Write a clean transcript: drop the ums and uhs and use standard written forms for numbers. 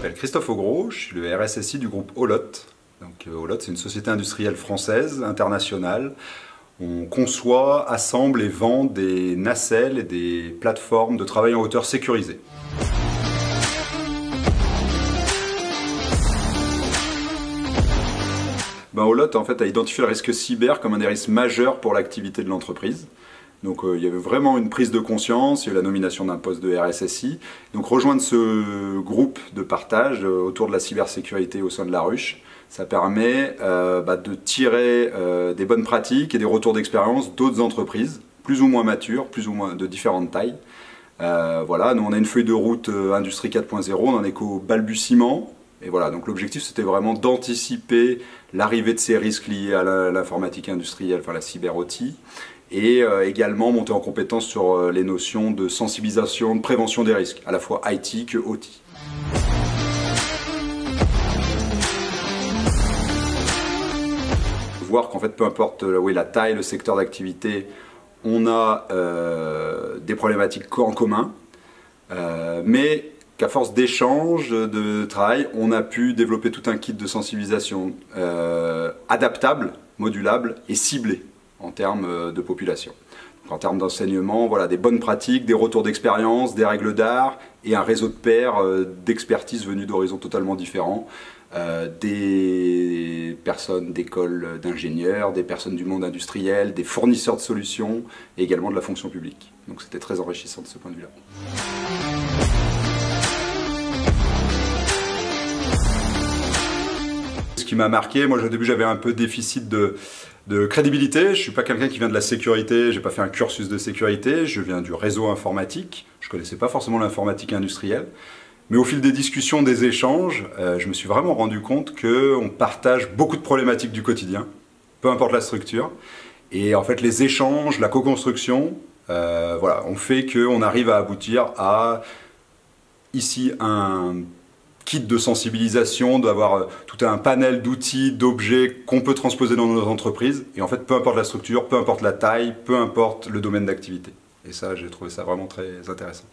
m'appelle Christophe Augros, je suis le RSSI du groupe Olot. Donc, Olot, c'est une société industrielle française, internationale. On conçoit, assemble et vend des nacelles et des plateformes de travail en hauteur sécurisées. Olot en fait, a identifié le risque cyber comme un des risques majeurs pour l'activité de l'entreprise. Donc il y avait vraiment une prise de conscience, il y a eu la nomination d'un poste de RSSI. Donc rejoindre ce groupe de partage autour de la cybersécurité au sein de la ruche, ça permet de tirer des bonnes pratiques et des retours d'expérience d'autres entreprises, plus ou moins matures, plus ou moins de différentes tailles. Voilà, nous on a une feuille de route Industrie 4.0, on en est qu'au balbutiement. Et voilà, donc l'objectif c'était vraiment d'anticiper l'arrivée de ces risques liés à l'informatique industrielle, enfin la cyber-OT, et également monter en compétence sur les notions de sensibilisation, de prévention des risques, à la fois IT que OT. Voir qu'en fait, peu importe la taille, le secteur d'activité, on a des problématiques en commun, mais qu'à force d'échanges, de travail, on a pu développer tout un kit de sensibilisation adaptable, modulable et ciblé en termes de population. Donc, en termes d'enseignement, voilà, des bonnes pratiques, des retours d'expérience, des règles d'art et un réseau de pairs d'expertise venus d'horizons totalement différents. Des personnes d'écoles d'ingénieurs, des personnes du monde industriel, des fournisseurs de solutions et également de la fonction publique. Donc c'était très enrichissant de ce point de vue-là. Ce qui m'a marqué, moi au début j'avais un peu déficit de crédibilité. Je ne suis pas quelqu'un qui vient de la sécurité, je n'ai pas fait un cursus de sécurité, je viens du réseau informatique, je ne connaissais pas forcément l'informatique industrielle. Mais au fil des discussions, des échanges, je me suis vraiment rendu compte qu'on partage beaucoup de problématiques du quotidien, peu importe la structure. Et en fait les échanges, la co-construction, ont fait qu'on arrive à aboutir à ici un kit de sensibilisation, d'avoir tout un panel d'outils, d'objets qu'on peut transposer dans nos entreprises. Et en fait, peu importe la structure, peu importe la taille, peu importe le domaine d'activité. Et ça, j'ai trouvé ça vraiment très intéressant.